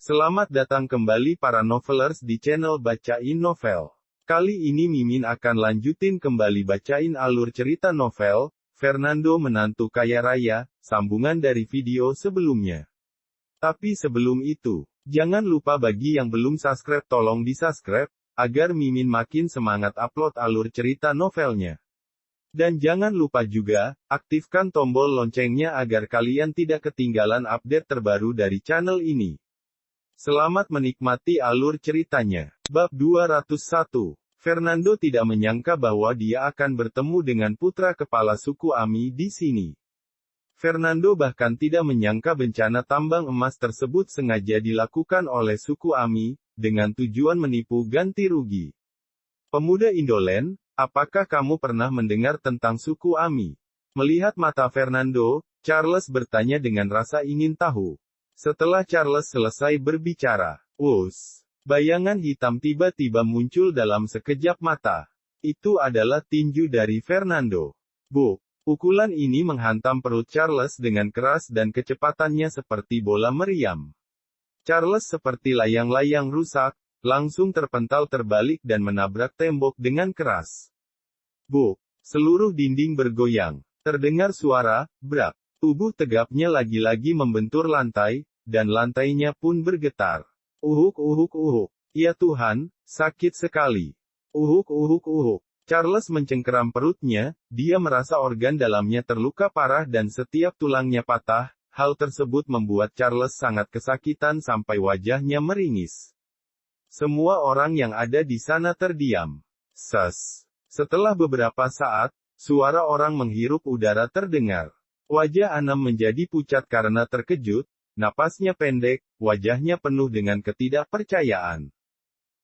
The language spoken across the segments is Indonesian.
Selamat datang kembali para novelers di channel Bacain Novel. Kali ini Mimin akan lanjutin kembali bacain alur cerita novel, Fernando Menantu Kaya Raya, sambungan dari video sebelumnya. Tapi sebelum itu, jangan lupa bagi yang belum subscribe tolong di-subscribe, agar Mimin makin semangat upload alur cerita novelnya. Dan jangan lupa juga, aktifkan tombol loncengnya agar kalian tidak ketinggalan update terbaru dari channel ini. Selamat menikmati alur ceritanya. Bab 201. Fernando tidak menyangka bahwa dia akan bertemu dengan putra kepala suku Ami di sini. Fernando bahkan tidak menyangka bencana tambang emas tersebut sengaja dilakukan oleh suku Ami, dengan tujuan menipu ganti rugi. Pemuda indolen, apakah kamu pernah mendengar tentang suku Ami? Melihat mata Fernando, Charles bertanya dengan rasa ingin tahu. Setelah Charles selesai berbicara, bayangan hitam tiba-tiba muncul dalam sekejap mata. Itu adalah tinju dari Fernando. Pukulan ini menghantam perut Charles dengan keras dan kecepatannya seperti bola meriam. Charles seperti layang-layang rusak, langsung terpental terbalik dan menabrak tembok dengan keras. Seluruh dinding bergoyang. Terdengar suara, brak. Tubuh tegapnya lagi-lagi membentur lantai, dan lantainya pun bergetar. Ya Tuhan, sakit sekali. Charles mencengkeram perutnya, dia merasa organ dalamnya terluka parah dan setiap tulangnya patah. Hal tersebut membuat Charles sangat kesakitan sampai wajahnya meringis. Semua orang yang ada di sana terdiam. Setelah beberapa saat, suara orang menghirup udara terdengar. Wajah Anam menjadi pucat karena terkejut, napasnya pendek, wajahnya penuh dengan ketidakpercayaan.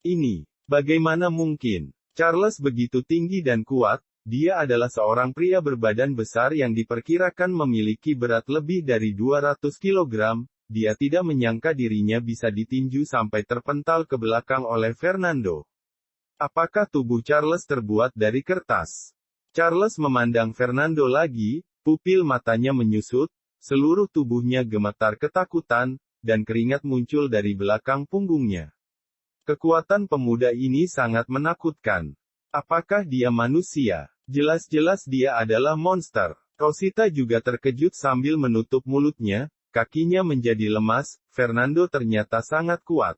Ini, bagaimana mungkin? Charles begitu tinggi dan kuat, dia adalah seorang pria berbadan besar yang diperkirakan memiliki berat lebih dari 200 kg, dia tidak menyangka dirinya bisa ditinju sampai terpental ke belakang oleh Fernando. Apakah tubuh Charles terbuat dari kertas? Charles memandang Fernando lagi, pupil matanya menyusut, seluruh tubuhnya gemetar ketakutan, dan keringat muncul dari belakang punggungnya. Kekuatan pemuda ini sangat menakutkan. Apakah dia manusia? Jelas-jelas dia adalah monster. Rosita juga terkejut sambil menutup mulutnya, kakinya menjadi lemas. Fernando ternyata sangat kuat.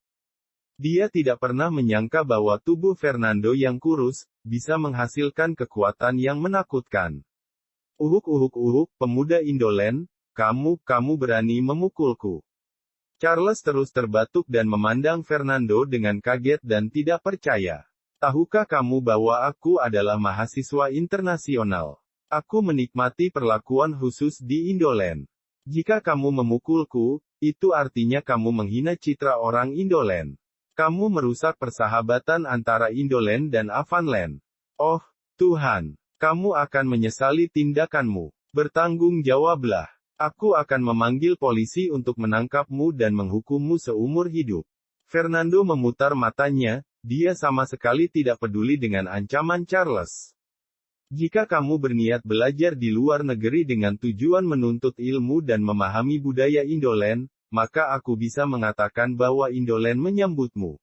Dia tidak pernah menyangka bahwa tubuh Fernando yang kurus, bisa menghasilkan kekuatan yang menakutkan. Pemuda indolen, kamu berani memukulku. Charles terus terbatuk dan memandang Fernando dengan kaget dan tidak percaya. Tahukah kamu bahwa aku adalah mahasiswa internasional? Aku menikmati perlakuan khusus di Indolen. Jika kamu memukulku, itu artinya kamu menghina citra orang Indolen. Kamu merusak persahabatan antara Indolen dan Avanland. Oh, Tuhan! Kamu akan menyesali tindakanmu. Bertanggung jawablah. Aku akan memanggil polisi untuk menangkapmu dan menghukummu seumur hidup. Fernando memutar matanya, dia sama sekali tidak peduli dengan ancaman Charles. Jika kamu berniat belajar di luar negeri dengan tujuan menuntut ilmu dan memahami budaya Indolen, maka aku bisa mengatakan bahwa Indolen menyambutmu.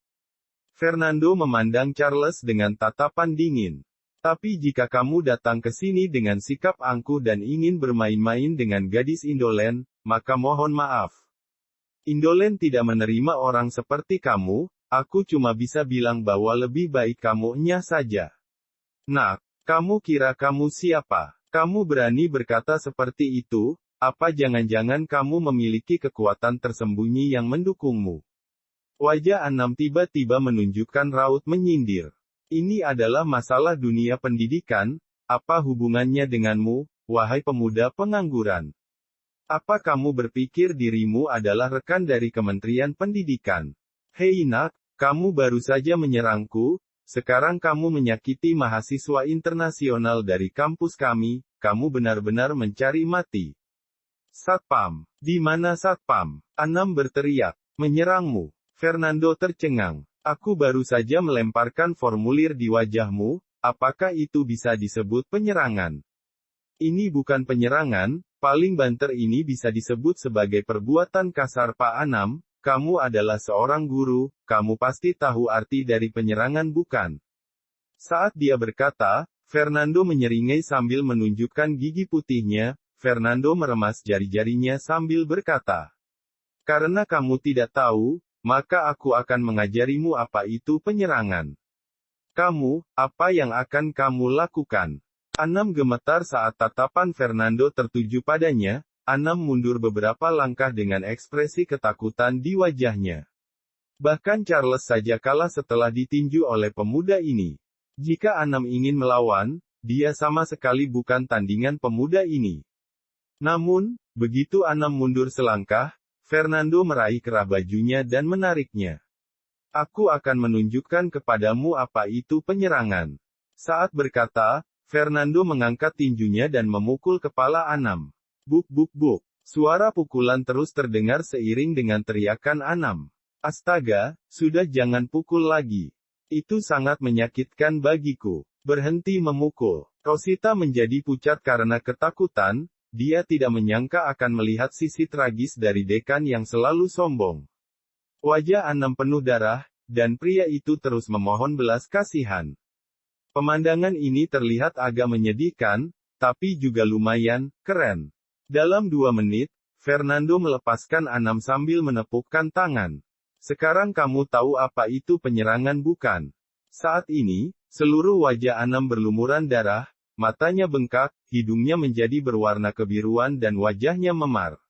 Fernando memandang Charles dengan tatapan dingin. Tapi jika kamu datang ke sini dengan sikap angkuh dan ingin bermain-main dengan gadis Indolen, maka mohon maaf. Indolen tidak menerima orang seperti kamu, aku cuma bisa bilang bahwa lebih baik kamu enyah saja. Nak, kamu kira kamu siapa? Kamu berani berkata seperti itu? Apa jangan-jangan kamu memiliki kekuatan tersembunyi yang mendukungmu? Wajah Anam tiba-tiba menunjukkan raut menyindir. Ini adalah masalah dunia pendidikan, apa hubungannya denganmu, wahai pemuda pengangguran? Apa kamu berpikir dirimu adalah rekan dari Kementerian Pendidikan? Hei nak, kamu baru saja menyerangku, sekarang kamu menyakiti mahasiswa internasional dari kampus kami, kamu benar-benar mencari mati. Satpam, di mana Satpam? Anam berteriak, menyerangmu. Fernando tercengang. Aku baru saja melemparkan formulir di wajahmu, apakah itu bisa disebut penyerangan? Ini bukan penyerangan, paling banter ini bisa disebut sebagai perbuatan kasar Pak Anam, kamu adalah seorang guru, kamu pasti tahu arti dari penyerangan bukan? Saat dia berkata, Fernando menyeringai sambil menunjukkan gigi putihnya. Fernando meremas jari-jarinya sambil berkata, "Karena kamu tidak tahu, maka aku akan mengajarimu apa itu penyerangan. Kamu, apa yang akan kamu lakukan?" Anam gemetar saat tatapan Fernando tertuju padanya. Anam mundur beberapa langkah dengan ekspresi ketakutan di wajahnya. Bahkan Charles saja kalah setelah ditinju oleh pemuda ini. Jika Anam ingin melawan, dia sama sekali bukan tandingan pemuda ini. Namun, begitu Anam mundur selangkah, Fernando meraih kerah bajunya dan menariknya. "Aku akan menunjukkan kepadamu apa itu penyerangan." Saat berkata, Fernando mengangkat tinjunya dan memukul kepala Anam. Buk buk buk. Suara pukulan terus terdengar seiring dengan teriakan Anam. "Astaga, sudah jangan pukul lagi. Itu sangat menyakitkan bagiku. Berhenti memukul." Rosita menjadi pucat karena ketakutan. Dia tidak menyangka akan melihat sisi tragis dari dekan yang selalu sombong. Wajah Anam penuh darah, dan pria itu terus memohon belas kasihan. Pemandangan ini terlihat agak menyedihkan, tapi juga lumayan keren. Dalam 2 menit, Fernando melepaskan Anam sambil menepukkan tangan. "Sekarang kamu tahu apa itu penyerangan bukan?" Saat ini, seluruh wajah Anam berlumuran darah, matanya bengkak, hidungnya menjadi berwarna kebiruan dan wajahnya memar.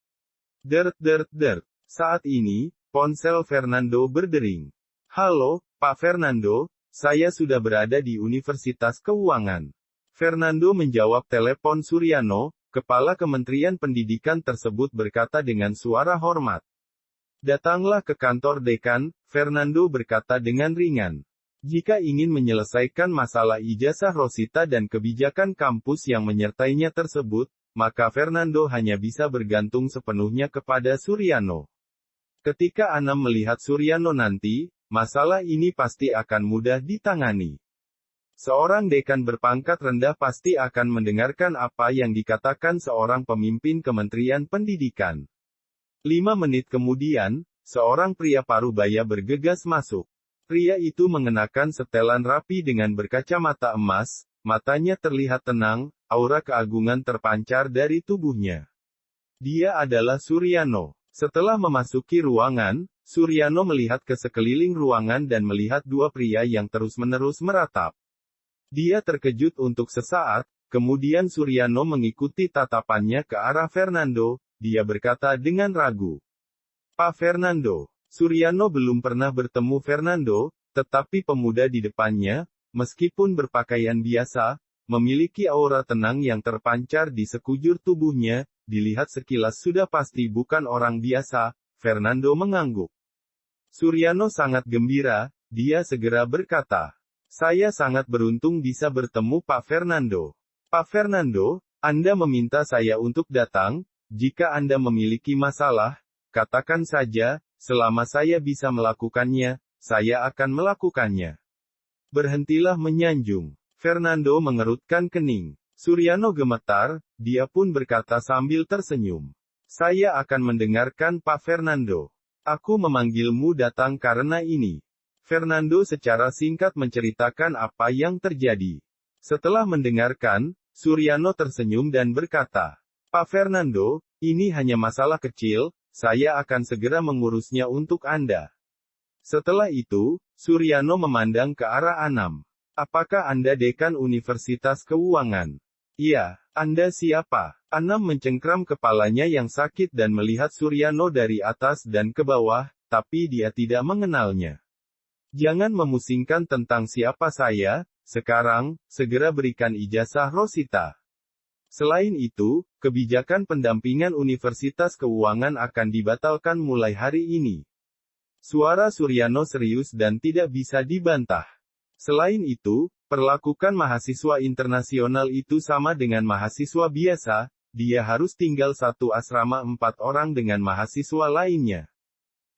Dert dert dert. Saat ini, ponsel Fernando berdering. "Halo, Pak Fernando, saya sudah berada di Universitas Keuangan." Fernando menjawab telepon Suryano, kepala Kementerian Pendidikan tersebut berkata dengan suara hormat. "Datanglah ke kantor dekan," Fernando berkata dengan ringan. Jika ingin menyelesaikan masalah ijazah Rosita dan kebijakan kampus yang menyertainya tersebut, maka Fernando hanya bisa bergantung sepenuhnya kepada Suryano. Ketika Anam melihat Suryano nanti, masalah ini pasti akan mudah ditangani. Seorang dekan berpangkat rendah pasti akan mendengarkan apa yang dikatakan seorang pemimpin Kementerian Pendidikan. 5 menit kemudian, seorang pria parubaya bergegas masuk. Pria itu mengenakan setelan rapi dengan berkacamata emas, matanya terlihat tenang, aura keagungan terpancar dari tubuhnya. Dia adalah Suryano. Setelah memasuki ruangan, Suryano melihat ke sekeliling ruangan dan melihat 2 pria yang terus-menerus meratap. Dia terkejut untuk sesaat, kemudian Suryano mengikuti tatapannya ke arah Fernando. Dia berkata dengan ragu, "Pak Fernando." Suryano belum pernah bertemu Fernando, tetapi pemuda di depannya, meskipun berpakaian biasa, memiliki aura tenang yang terpancar di sekujur tubuhnya. Dilihat sekilas sudah pasti bukan orang biasa. Fernando mengangguk. Suryano sangat gembira, dia segera berkata, "Saya sangat beruntung bisa bertemu Pak Fernando. Pak Fernando, Anda meminta saya untuk datang. Jika Anda memiliki masalah, katakan saja. Selama saya bisa melakukannya, saya akan melakukannya." "Berhentilah menyanjung." Fernando mengerutkan kening. Suryano gemetar, dia pun berkata sambil tersenyum, "Saya akan mendengarkan Pak Fernando. Aku memanggilmu datang karena ini." Fernando secara singkat menceritakan apa yang terjadi. Setelah mendengarkan, Suryano tersenyum dan berkata, "Pak Fernando, ini hanya masalah kecil. Saya akan segera mengurusnya untuk Anda." Setelah itu, Suryano memandang ke arah Anam. "Apakah Anda dekan Universitas Keuangan?" "Iya." "Anda siapa?" Anam mencengkram kepalanya yang sakit dan melihat Suryano dari atas dan ke bawah, tapi dia tidak mengenalnya. "Jangan memusingkan tentang siapa saya. Sekarang, segera berikan ijazah Rosita. Selain itu, kebijakan pendampingan Universitas Keuangan akan dibatalkan mulai hari ini." Suara Suryano serius dan tidak bisa dibantah. "Selain itu, perlakukan mahasiswa internasional itu sama dengan mahasiswa biasa. Dia harus tinggal satu asrama 4 orang dengan mahasiswa lainnya."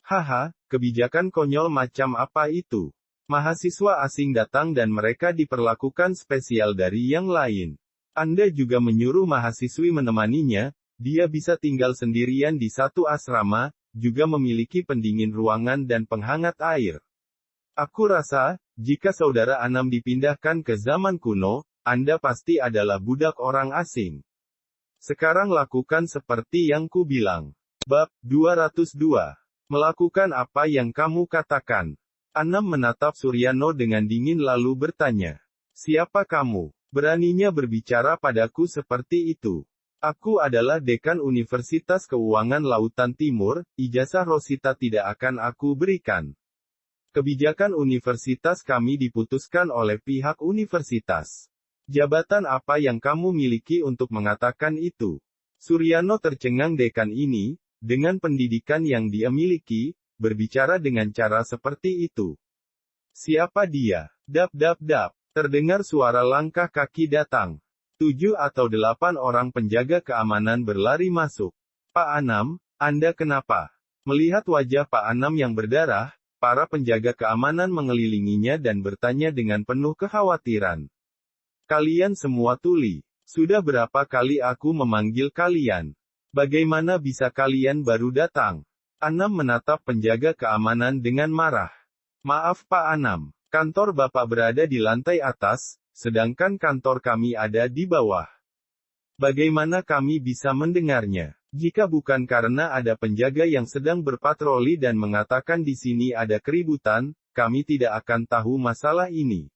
"Haha, kebijakan konyol macam apa itu? Mahasiswa asing datang dan mereka diperlakukan spesial dari yang lain. Anda juga menyuruh mahasiswi menemaninya. Dia bisa tinggal sendirian di satu asrama. juga memiliki pendingin ruangan dan penghangat air. Aku rasa, jika saudara Anam dipindahkan ke zaman kuno, Anda pasti adalah budak orang asing. Sekarang lakukan seperti yang ku bilang. Bab 202. Melakukan apa yang kamu katakan. Anam menatap Suryano dengan dingin lalu bertanya. Siapa kamu? Beraninya berbicara padaku seperti itu. Aku adalah dekan Universitas Keuangan Lautan Timur, ijazah Rosita tidak akan aku berikan. Kebijakan universitas kami diputuskan oleh pihak universitas. Jabatan apa yang kamu miliki untuk mengatakan itu? Suryano tercengang dekan ini, dengan pendidikan yang dia miliki, berbicara dengan cara seperti itu. Siapa dia? Dap dap dap. Terdengar suara langkah kaki datang. 7 atau 8 orang penjaga keamanan berlari masuk. Pak Anam, Anda kenapa? Melihat wajah Pak Anam yang berdarah, para penjaga keamanan mengelilinginya dan bertanya dengan penuh kekhawatiran. Kalian semua tuli. Sudah berapa kali aku memanggil kalian? Bagaimana bisa kalian baru datang? Anam menatap penjaga keamanan dengan marah. Maaf Pak Anam. Kantor Bapak berada di lantai atas, sedangkan kantor kami ada di bawah. Bagaimana kami bisa mendengarnya? Jika bukan karena ada penjaga yang sedang berpatroli dan mengatakan di sini ada keributan, kami tidak akan tahu masalah ini.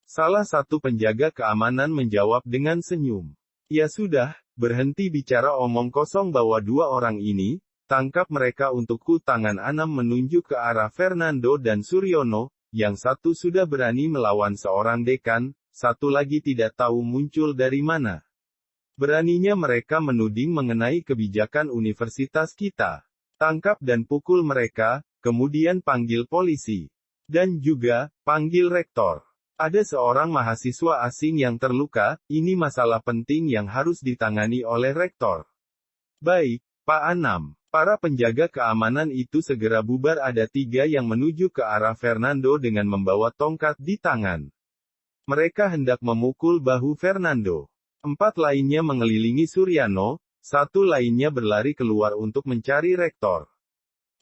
Salah satu penjaga keamanan menjawab dengan senyum. Ya sudah, berhenti bicara omong kosong bawa 2 orang ini, tangkap mereka untukku. Tangan Anam menunjuk ke arah Fernando dan Suryono. Yang satu sudah berani melawan seorang dekan, satu lagi tidak tahu muncul dari mana. Beraninya mereka menuding mengenai kebijakan universitas kita. Tangkap dan pukul mereka, kemudian panggil polisi. Dan juga, panggil rektor. Ada seorang mahasiswa asing yang terluka, ini masalah penting yang harus ditangani oleh rektor. Baik, Pak Anam. Para penjaga keamanan itu segera bubar. Ada 3 yang menuju ke arah Fernando dengan membawa tongkat di tangan. Mereka hendak memukul bahu Fernando. 4 lainnya mengelilingi Suryano, 1 lainnya berlari keluar untuk mencari rektor.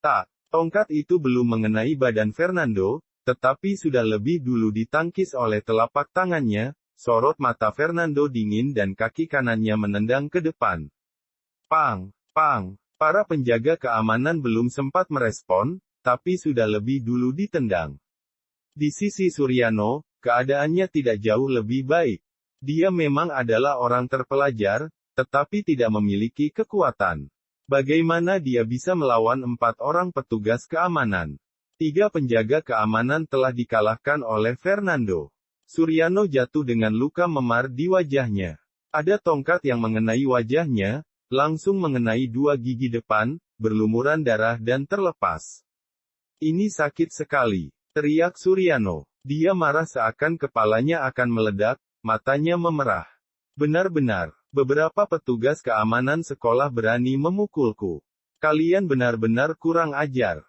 Tak, tongkat itu belum mengenai badan Fernando, tetapi sudah lebih dulu ditangkis oleh telapak tangannya. Sorot mata Fernando dingin dan kaki kanannya menendang ke depan. Pang, pang. Para penjaga keamanan belum sempat merespon, tapi sudah lebih dulu ditendang. Di sisi Suryano, keadaannya tidak jauh lebih baik. Dia memang adalah orang terpelajar, tetapi tidak memiliki kekuatan. Bagaimana dia bisa melawan 4 orang petugas keamanan? 3 penjaga keamanan telah dikalahkan oleh Fernando. Suryano jatuh dengan luka memar di wajahnya. Ada tongkat yang mengenai wajahnya, langsung mengenai 2 gigi depan, berlumuran darah dan terlepas. Ini sakit sekali, teriak Suryano. Dia marah seakan kepalanya akan meledak, matanya memerah. Benar-benar, beberapa petugas keamanan sekolah berani memukulku. Kalian benar-benar kurang ajar.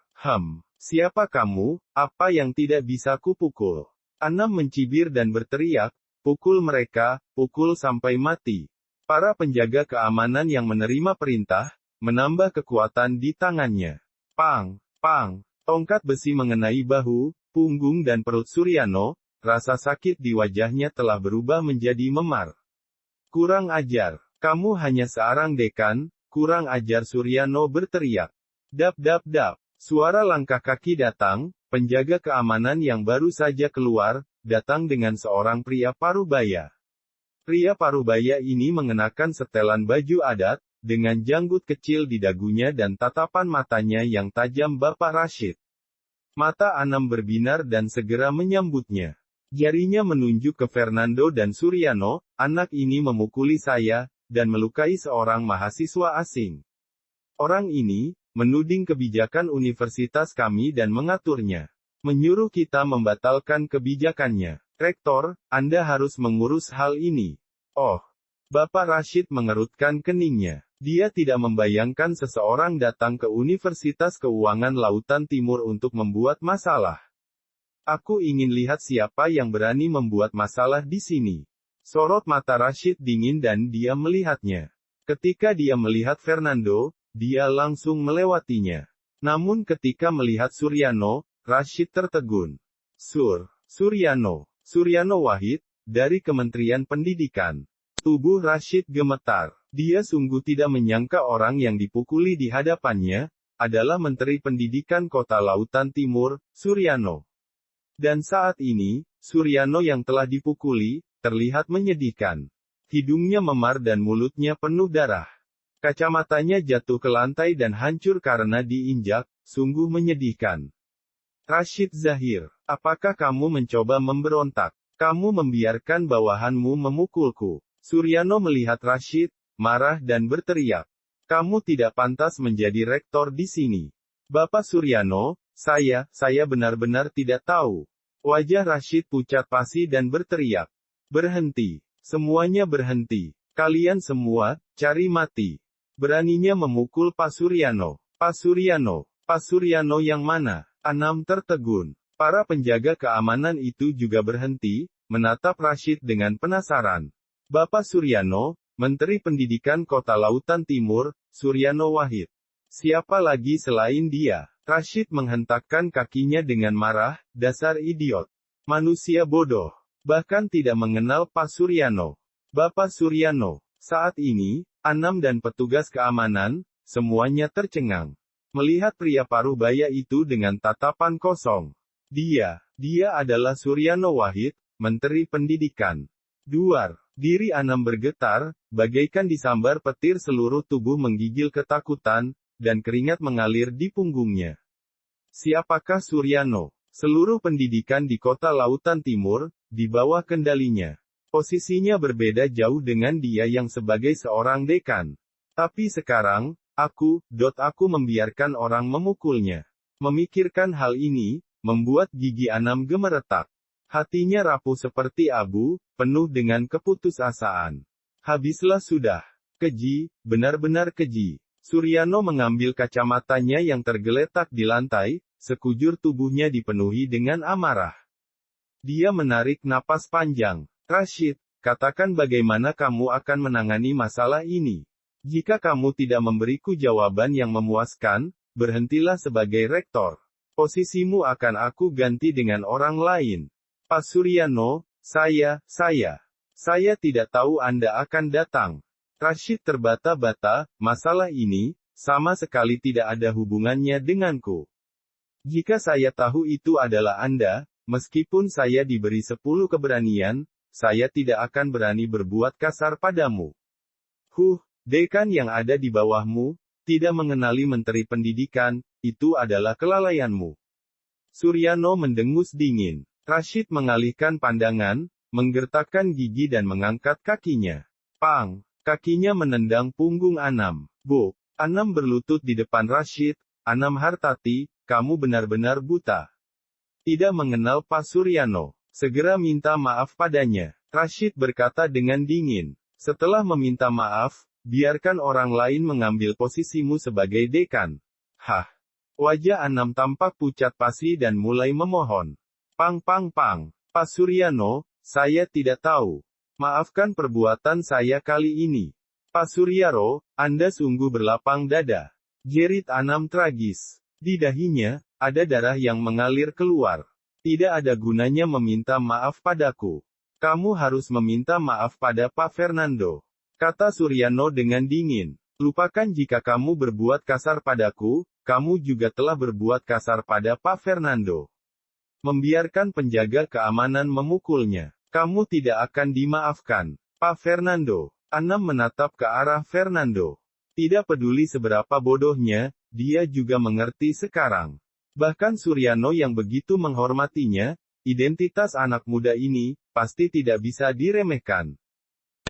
Siapa kamu, apa yang tidak bisa kupukul? Anam mencibir dan berteriak, pukul mereka, pukul sampai mati. Para penjaga keamanan yang menerima perintah, menambah kekuatan di tangannya. Pang, pang, tongkat besi mengenai bahu, punggung dan perut Suryano, rasa sakit di wajahnya telah berubah menjadi memar. Kurang ajar, kamu hanya seorang dekan, kurang ajar Suryano berteriak. Dap dap dap, suara langkah kaki datang, penjaga keamanan yang baru saja keluar, datang dengan seorang pria parubaya. Pria parubaya ini mengenakan setelan baju adat, dengan janggut kecil di dagunya dan tatapan matanya yang tajam. Bapak Rashid. Mata Anam berbinar dan segera menyambutnya. Jarinya menunjuk ke Fernando dan Suryano, anak ini memukuli saya, dan melukai seorang mahasiswa asing. Orang ini, menuding kebijakan universitas kami dan mengaturnya. Menyuruh kita membatalkan kebijakannya. Rektor, Anda harus mengurus hal ini. Oh. Bapak Rashid mengerutkan keningnya. Dia tidak membayangkan seseorang datang ke Universitas Keuangan Lautan Timur untuk membuat masalah. Aku ingin lihat siapa yang berani membuat masalah di sini. Sorot mata Rashid dingin dan dia melihatnya. Ketika dia melihat Fernando, dia langsung melewatinya. Namun ketika melihat Suryano, Rashid tertegun. Suryano Wahid, dari Kementerian Pendidikan. Tubuh Rashid gemetar. Dia sungguh tidak menyangka orang yang dipukuli di hadapannya, adalah Menteri Pendidikan Kota Lautan Timur, Suryano. Dan saat ini, Suryano yang telah dipukuli, terlihat menyedihkan. Hidungnya memar dan mulutnya penuh darah. Kacamatanya jatuh ke lantai dan hancur karena diinjak, sungguh menyedihkan. Rashid Zahir, apakah kamu mencoba memberontak? Kamu membiarkan bawahanmu memukulku. Suryano melihat Rashid, marah dan berteriak. Kamu tidak pantas menjadi rektor di sini. Bapak Suryano, saya benar-benar tidak tahu. Wajah Rashid pucat pasi dan berteriak. Berhenti. Semuanya berhenti. Kalian semua, cari mati. Beraninya memukul Pak Suryano. Pak Suryano yang mana? Anam tertegun. Para penjaga keamanan itu juga berhenti, menatap Rashid dengan penasaran. Bapak Suryano, Menteri Pendidikan Kota Lautan Timur, Suryano Wahid. Siapa lagi selain dia? Rashid menghentakkan kakinya dengan marah, dasar idiot. Manusia bodoh. Bahkan tidak mengenal Pak Suryano. Bapak Suryano. Saat ini, Anam dan petugas keamanan, semuanya tercengang. Melihat pria paruh baya itu dengan tatapan kosong. Dia adalah Suryano Wahid, Menteri Pendidikan. Duar. Diri Anam bergetar, bagaikan disambar petir, seluruh tubuh menggigil ketakutan, dan keringat mengalir di punggungnya. Siapakah Suryano? Seluruh pendidikan di Kota Lautan Timur, di bawah kendalinya. Posisinya berbeda jauh dengan dia yang sebagai seorang dekan. Tapi sekarang, aku membiarkan orang memukulnya. Memikirkan hal ini, membuat gigi Anam gemeretak. Hatinya rapuh seperti abu, penuh dengan keputusasaan. Habislah sudah. Keji, benar-benar keji. Suryano mengambil kacamatanya yang tergeletak di lantai, sekujur tubuhnya dipenuhi dengan amarah. Dia menarik napas panjang. Rashid, katakan bagaimana kamu akan menangani masalah ini. Jika kamu tidak memberiku jawaban yang memuaskan, berhentilah sebagai rektor. Posisimu akan aku ganti dengan orang lain. Pak Suryano, saya tidak tahu Anda akan datang. Rashid terbata-bata, masalah ini, sama sekali tidak ada hubungannya denganku. Jika saya tahu itu adalah Anda, meskipun saya diberi 10 keberanian, saya tidak akan berani berbuat kasar padamu. Dekan yang ada di bawahmu, tidak mengenali Menteri Pendidikan, itu adalah kelalaianmu. Suryano mendengus dingin. Rashid mengalihkan pandangan, menggertakkan gigi dan mengangkat kakinya. Pang! Kakinya menendang punggung Anam. Anam berlutut di depan Rashid. Anam Hartati, kamu benar-benar buta. Tidak mengenal Pak Suryano. Segera minta maaf padanya. Rashid berkata dengan dingin. Setelah meminta maaf, biarkan orang lain mengambil posisimu sebagai dekan. Wajah Anam tampak pucat pasi dan mulai memohon. Pang. Pak Suryano, saya tidak tahu. Maafkan perbuatan saya kali ini. Pak Suryano, Anda sungguh berlapang dada. Jerit Anam tragis. Di dahinya, ada darah yang mengalir keluar. Tidak ada gunanya meminta maaf padaku. Kamu harus meminta maaf pada Pak Fernando. Kata Suryano dengan dingin. Lupakan jika kamu berbuat kasar padaku, kamu juga telah berbuat kasar pada Pak Fernando. Membiarkan penjaga keamanan memukulnya. Kamu tidak akan dimaafkan. Pak Fernando. Anam menatap ke arah Fernando. Tidak peduli seberapa bodohnya, dia juga mengerti sekarang. Bahkan Suryano yang begitu menghormatinya, identitas anak muda ini, pasti tidak bisa diremehkan.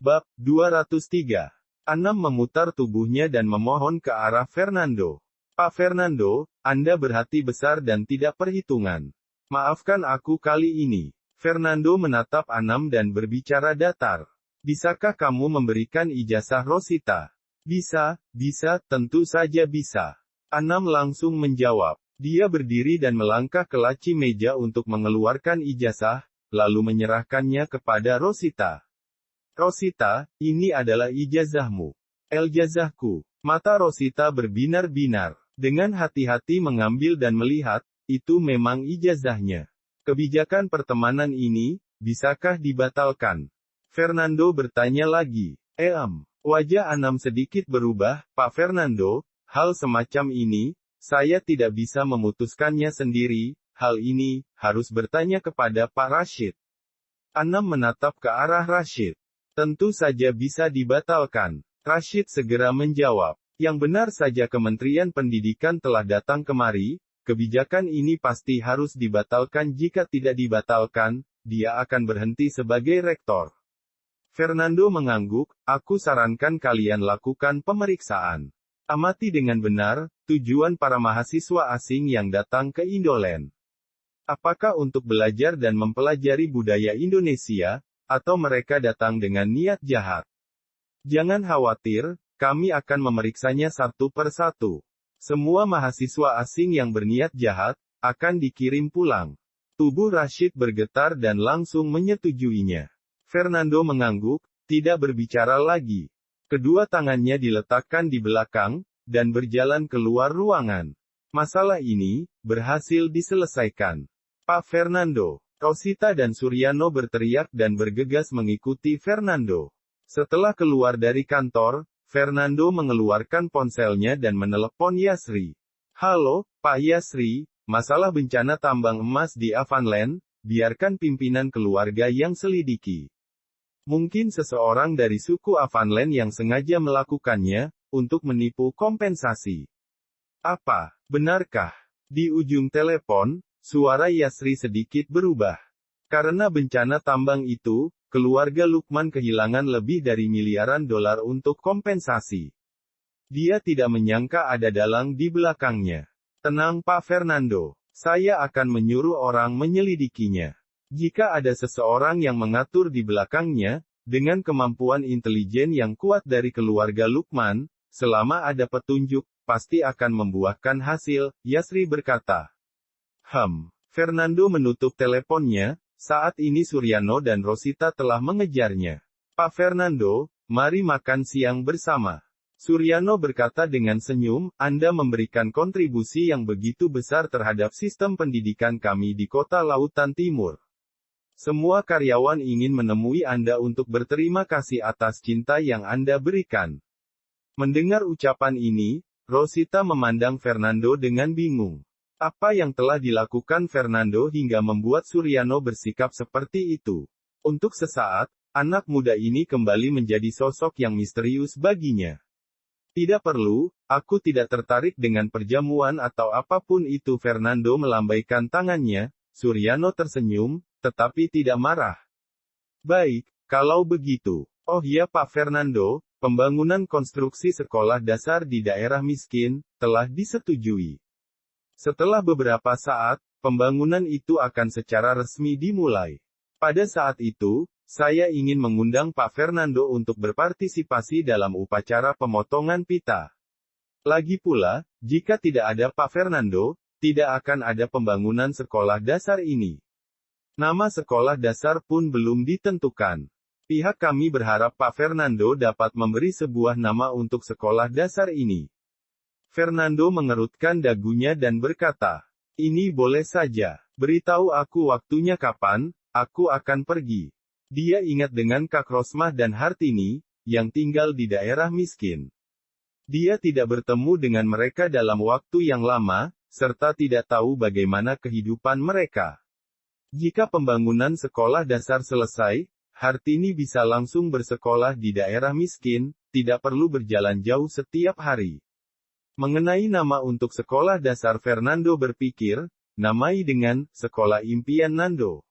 Bab 203. Anam memutar tubuhnya dan memohon ke arah Fernando. Pak Fernando, Anda berhati besar dan tidak perhitungan. Maafkan aku kali ini. Fernando menatap Anam dan berbicara datar. Bisakah kamu memberikan ijazah Rosita? Bisa, tentu saja bisa. Anam langsung menjawab. Dia berdiri dan melangkah ke laci meja untuk mengeluarkan ijazah, lalu menyerahkannya kepada Rosita. Rosita, ini adalah ijazahmu. Ijazahku. Mata Rosita berbinar-binar. Dengan hati-hati mengambil dan melihat, itu memang ijazahnya. Kebijakan pertemanan ini, bisakah dibatalkan? Fernando bertanya lagi. Wajah Anam sedikit berubah, Pak Fernando, hal semacam ini, saya tidak bisa memutuskannya sendiri, hal ini, harus bertanya kepada Pak Rashid. Anam menatap ke arah Rashid. Tentu saja bisa dibatalkan. Rashid segera menjawab. Yang benar saja Kementerian Pendidikan telah datang kemari, kebijakan ini pasti harus dibatalkan. Jika tidak dibatalkan, dia akan berhenti sebagai rektor. Fernando mengangguk, aku sarankan kalian lakukan pemeriksaan. Amati dengan benar, tujuan para mahasiswa asing yang datang ke Indoland. Apakah untuk belajar dan mempelajari budaya Indonesia, atau mereka datang dengan niat jahat? Jangan khawatir, kami akan memeriksanya satu per satu. Semua mahasiswa asing yang berniat jahat, akan dikirim pulang. Tubuh Rashid bergetar dan langsung menyetujuinya. Fernando mengangguk, tidak berbicara lagi. Kedua tangannya diletakkan di belakang, dan berjalan keluar ruangan. Masalah ini, berhasil diselesaikan. Pak Fernando, Rosita dan Suryano berteriak dan bergegas mengikuti Fernando. Setelah keluar dari kantor, Fernando mengeluarkan ponselnya dan menelepon Yasri. Halo, Pak Yasri, masalah bencana tambang emas di Avanland, biarkan pimpinan keluarga yang selidiki. Mungkin seseorang dari suku Avanland yang sengaja melakukannya, untuk menipu kompensasi. Apa, benarkah? Di ujung telepon, suara Yasri sedikit berubah. Karena bencana tambang itu, keluarga Lukman kehilangan lebih dari miliaran dolar untuk kompensasi. Dia tidak menyangka ada dalang di belakangnya. Tenang Pak Fernando, saya akan menyuruh orang menyelidikinya. Jika ada seseorang yang mengatur di belakangnya, dengan kemampuan intelijen yang kuat dari keluarga Lukman, selama ada petunjuk, pasti akan membuahkan hasil, Yasri berkata. Fernando menutup teleponnya, saat ini Suryano dan Rosita telah mengejarnya. Pak Fernando, mari makan siang bersama. Suryano berkata dengan senyum, Anda memberikan kontribusi yang begitu besar terhadap sistem pendidikan kami di Kota Lautan Timur. Semua karyawan ingin menemui Anda untuk berterima kasih atas cinta yang Anda berikan. Mendengar ucapan ini, Rosita memandang Fernando dengan bingung. Apa yang telah dilakukan Fernando hingga membuat Suryano bersikap seperti itu? Untuk sesaat, anak muda ini kembali menjadi sosok yang misterius baginya. Tidak perlu, aku tidak tertarik dengan perjamuan atau apapun itu. Fernando melambaikan tangannya, Suryano tersenyum, tetapi tidak marah. Baik, kalau begitu. Oh ya Pak Fernando, pembangunan konstruksi sekolah dasar di daerah miskin, telah disetujui. Setelah beberapa saat, pembangunan itu akan secara resmi dimulai. Pada saat itu, saya ingin mengundang Pak Fernando untuk berpartisipasi dalam upacara pemotongan pita. Lagi pula, jika tidak ada Pak Fernando, tidak akan ada pembangunan sekolah dasar ini. Nama sekolah dasar pun belum ditentukan. Pihak kami berharap Pak Fernando dapat memberi sebuah nama untuk sekolah dasar ini. Fernando mengerutkan dagunya dan berkata, ini boleh saja. Beritahu aku waktunya kapan, aku akan pergi. Dia ingat dengan Kak Rosmah dan Hartini, yang tinggal di daerah miskin. Dia tidak bertemu dengan mereka dalam waktu yang lama, serta tidak tahu bagaimana kehidupan mereka. Jika pembangunan sekolah dasar selesai, Hartini bisa langsung bersekolah di daerah miskin, tidak perlu berjalan jauh setiap hari. Mengenai nama untuk sekolah dasar Fernando berpikir, namai dengan, Sekolah Impian Nando.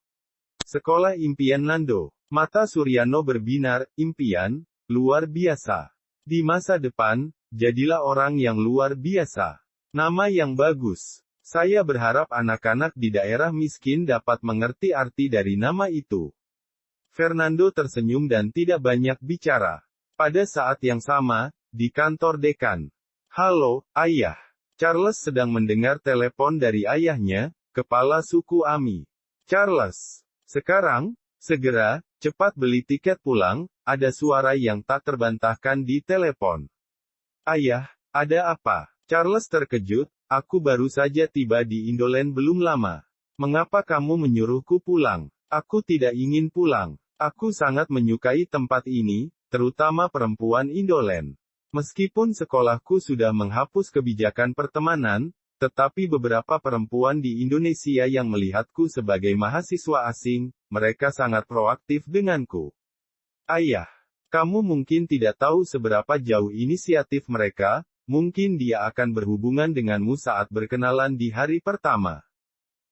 Sekolah Impian Nando. Mata Suryano berbinar, impian, luar biasa. Di masa depan, jadilah orang yang luar biasa. Nama yang bagus. Saya berharap anak-anak di daerah miskin dapat mengerti arti dari nama itu. Fernando tersenyum dan tidak banyak bicara. Pada saat yang sama, di kantor dekan. Halo, ayah. Charles sedang mendengar telepon dari ayahnya, kepala suku Ami. Charles. Sekarang, segera, cepat beli tiket pulang, ada suara yang tak terbantahkan di telepon. Ayah, ada apa? Charles terkejut, aku baru saja tiba di Indoland belum lama. Mengapa kamu menyuruhku pulang? Aku tidak ingin pulang. Aku sangat menyukai tempat ini, terutama perempuan Indoland. Meskipun sekolahku sudah menghapus kebijakan pertemanan, tetapi beberapa perempuan di Indonesia yang melihatku sebagai mahasiswa asing, mereka sangat proaktif denganku. Ayah, kamu mungkin tidak tahu seberapa jauh inisiatif mereka, mungkin dia akan berhubungan denganmu saat berkenalan di hari pertama.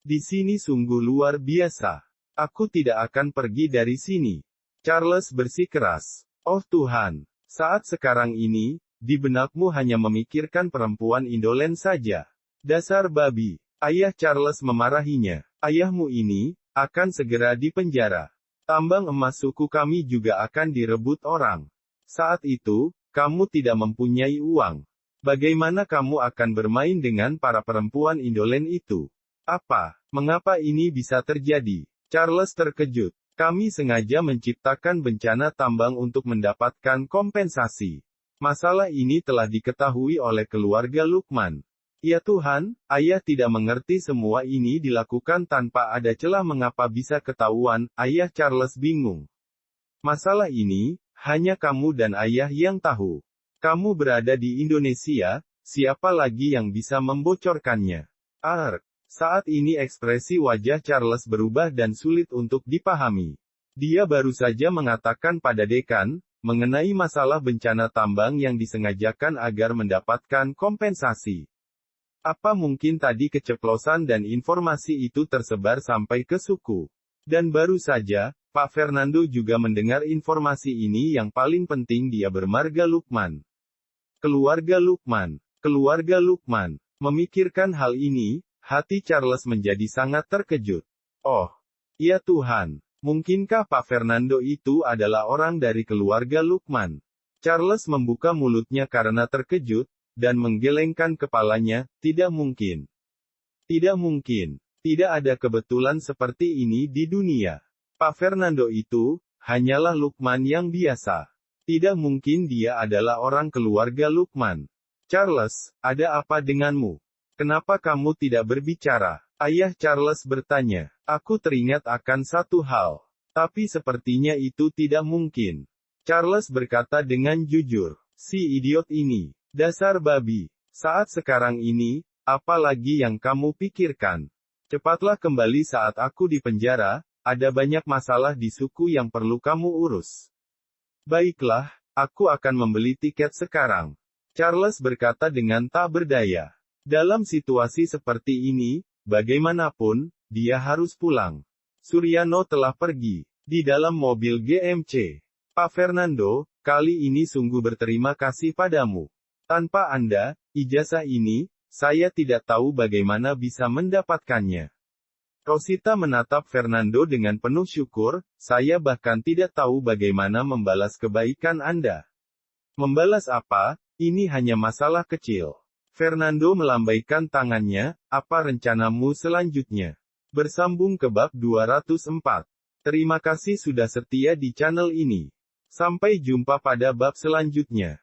Di sini sungguh luar biasa. Aku tidak akan pergi dari sini. Charles bersikeras. Oh Tuhan, saat sekarang ini, di benakmu hanya memikirkan perempuan Indoland saja. Dasar babi. Ayah Charles memarahinya. Ayahmu ini, akan segera dipenjara. Tambang emas suku kami juga akan direbut orang. Saat itu, kamu tidak mempunyai uang. Bagaimana kamu akan bermain dengan para perempuan Indoland itu? Apa? Mengapa ini bisa terjadi? Charles terkejut. Kami sengaja menciptakan bencana tambang untuk mendapatkan kompensasi. Masalah ini telah diketahui oleh keluarga Lukman. Ya Tuhan, ayah tidak mengerti semua ini dilakukan tanpa ada celah. Mengapa bisa ketahuan? Ayah Charles bingung. Masalah ini, hanya kamu dan ayah yang tahu. Kamu berada di Indonesia, siapa lagi yang bisa membocorkannya? Saat ini ekspresi wajah Charles berubah dan sulit untuk dipahami. Dia baru saja mengatakan pada dekan, mengenai masalah bencana tambang yang disengajakan agar mendapatkan kompensasi. Apa mungkin tadi keceplosan dan informasi itu tersebar sampai ke suku? Dan baru saja, Pak Fernando juga mendengar informasi ini. Yang paling penting, dia bermarga Lukman. Keluarga Lukman. Keluarga Lukman. Memikirkan hal ini, hati Charles menjadi sangat terkejut. Oh, ya Tuhan, mungkinkah Pak Fernando itu adalah orang dari keluarga Lukman? Charles membuka mulutnya karena terkejut, dan menggelengkan kepalanya. Tidak mungkin. Tidak mungkin. Tidak ada kebetulan seperti ini di dunia. Pak Fernando itu, hanyalah Lukman yang biasa. Tidak mungkin dia adalah orang keluarga Lukman. Charles, ada apa denganmu? Kenapa kamu tidak berbicara? Ayah Charles bertanya. Aku teringat akan satu hal. Tapi sepertinya itu tidak mungkin. Charles berkata dengan jujur. Si idiot ini. Dasar babi. Saat sekarang ini, apa lagi yang kamu pikirkan? Cepatlah kembali saat aku di penjara, ada banyak masalah di suku yang perlu kamu urus. Baiklah, aku akan membeli tiket sekarang. Charles berkata dengan tak berdaya. Dalam situasi seperti ini, bagaimanapun, dia harus pulang. Suryano telah pergi. Di dalam mobil GMC. Pak Fernando, kali ini sungguh berterima kasih padamu. Tanpa Anda, ijazah ini, saya tidak tahu bagaimana bisa mendapatkannya. Rosita menatap Fernando dengan penuh syukur, saya bahkan tidak tahu bagaimana membalas kebaikan Anda. Membalas apa? Ini hanya masalah kecil. Fernando melambaikan tangannya, apa rencanamu selanjutnya? Bersambung ke bab 204. Terima kasih sudah setia di channel ini. Sampai jumpa pada bab selanjutnya.